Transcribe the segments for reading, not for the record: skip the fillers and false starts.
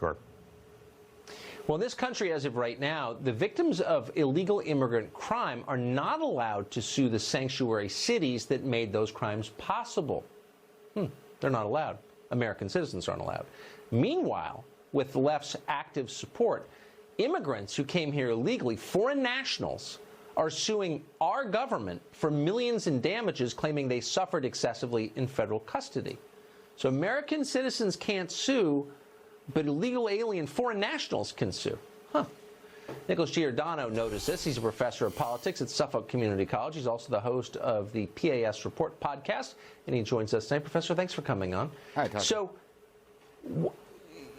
Sure. Well, in this country, as of right now, the victims of illegal immigrant crime are not allowed to sue the sanctuary cities that made those crimes possible. They're not allowed. American citizens aren't allowed. Meanwhile, with the left's active support, immigrants who came here illegally, foreign nationals, are suing our government for millions in damages, claiming they suffered excessively in federal custody. So American citizens can't sue, but illegal alien foreign nationals can sue. Nicholas Giordano noticed this. He's a professor of politics at Suffolk Community College. He's also the host of the PAS Report podcast, and he joins us tonight. Professor, thanks for coming on. Hi, Todd. So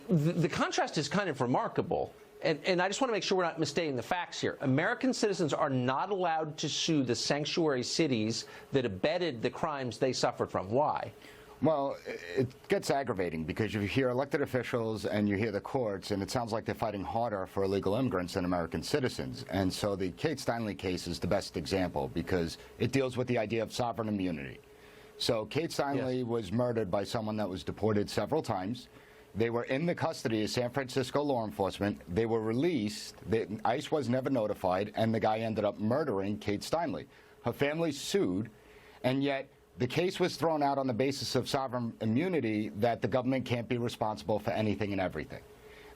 the contrast is kind of remarkable, and I just want to make sure we're not misstating the facts here. American citizens are not allowed to sue the sanctuary cities that abetted the crimes they suffered from. Why? Well, it gets aggravating because you hear elected officials and you hear the courts, and it sounds like they're fighting harder for illegal immigrants than American citizens. And so the Kate Steinle case is the best example because it deals with the idea of sovereign immunity. So Kate Steinle was murdered by someone that was deported several times. They were in the custody of San Francisco law enforcement. They were released. ICE was never notified, and the guy ended up murdering Kate Steinle. Her family sued, and yet the case was thrown out on the basis of sovereign immunity, that the government can't be responsible for anything and everything.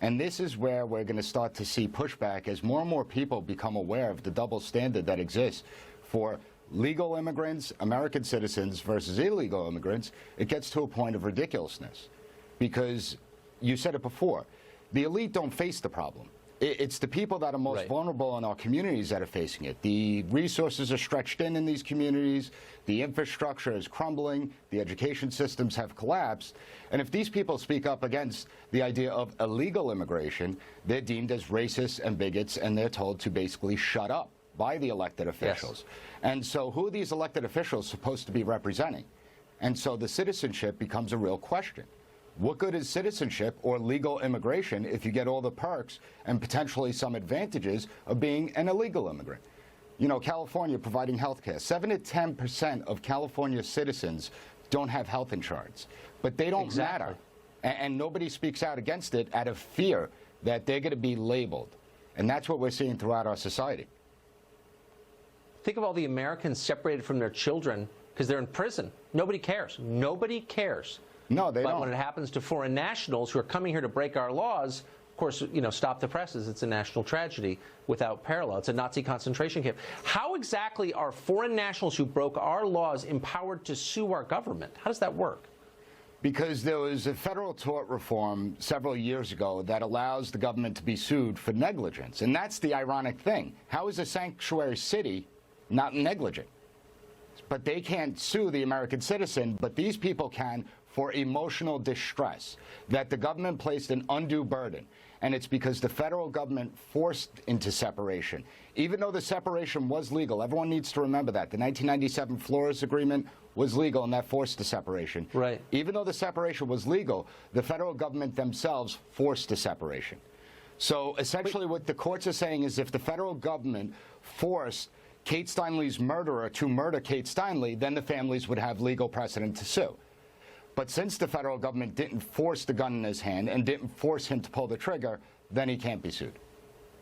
And this is where we're going to start to see pushback as more and more people become aware of the double standard that exists for legal immigrants, American citizens, versus illegal immigrants. It gets to a point of ridiculousness because you said it before, the elite don't face the problem. It's the people that are most vulnerable in our communities that are facing it. The resources are stretched in these communities. The infrastructure is crumbling. The education systems have collapsed. And if these people speak up against the idea of illegal immigration, they're deemed as racists and bigots, and they're told to basically shut up by the elected officials. And so who are these elected officials supposed to be representing? And so the citizenship becomes a real question. What good is citizenship or legal immigration if you get all the perks and potentially some advantages of being an illegal immigrant? You know, California providing health care. 7 to 10% of California citizens don't have health insurance, but they don't matter. And nobody speaks out against it out of fear that they're going to be labeled. And that's what we're seeing throughout our society. Think of all the Americans separated from their children because they're in prison. Nobody cares. Nobody cares. No, they don't. But when it happens to foreign nationals who are coming here to break our laws, of course, you know, stop the presses. It's a national tragedy without parallel. It's a Nazi concentration camp. How exactly are foreign nationals who broke our laws empowered to sue our government? How does that work? Because there was a federal tort reform several years ago that allows the government to be sued for negligence. And that's the ironic thing. How is a sanctuary city not negligent? But they can't sue the American citizen, but these people can for emotional distress, that the government placed an undue burden. And it's because the federal government forced into separation. Even though the separation was legal, everyone needs to remember that. The 1997 Flores Agreement was legal, and that forced the separation. Right. Even though the separation was legal, the federal government themselves forced the separation. So essentially what the courts are saying is if the federal government forced Kate Steinle's murderer to murder Kate Steinle, then the families would have legal precedent to sue. But since the federal government didn't force the gun in his hand and didn't force him to pull the trigger, then he can't be sued,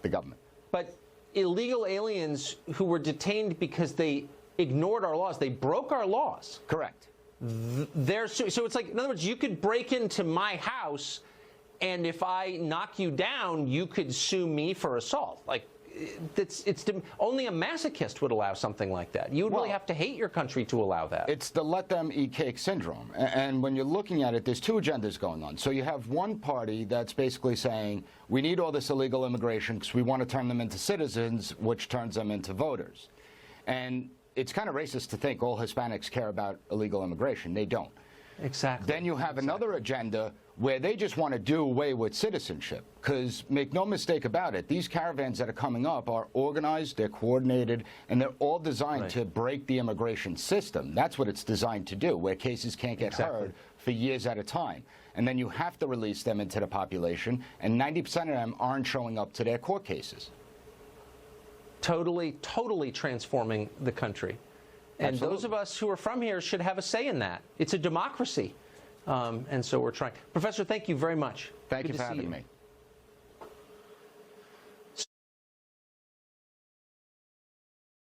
the government. But illegal aliens who were detained because they ignored our laws, they broke our laws. Correct. So it's like, in other words, you could break into my house, and if I knock you down, you could sue me for assault. Like, only a masochist would allow something like that. You would really have to hate your country to allow that. It's the let them eat cake syndrome. And when you're looking at it, there's two agendas going on. So you have one party that's basically saying, we need all this illegal immigration because we want to turn them into citizens, which turns them into voters. And it's kind of racist to think all Hispanics care about illegal immigration. They don't. Exactly. Then you have another agenda where they just want to do away with citizenship. Because make no mistake about it, these caravans that are coming up are organized, they're coordinated, and they're all designed to break the immigration system. That's what it's designed to do, where cases can't get heard for years at a time. And then you have to release them into the population, and 90% of them aren't showing up to their court cases. Totally, totally transforming the country. And those of us who are from here should have a say in that. It's a democracy. And so we're trying. Professor, thank you very much. Thank you for having me.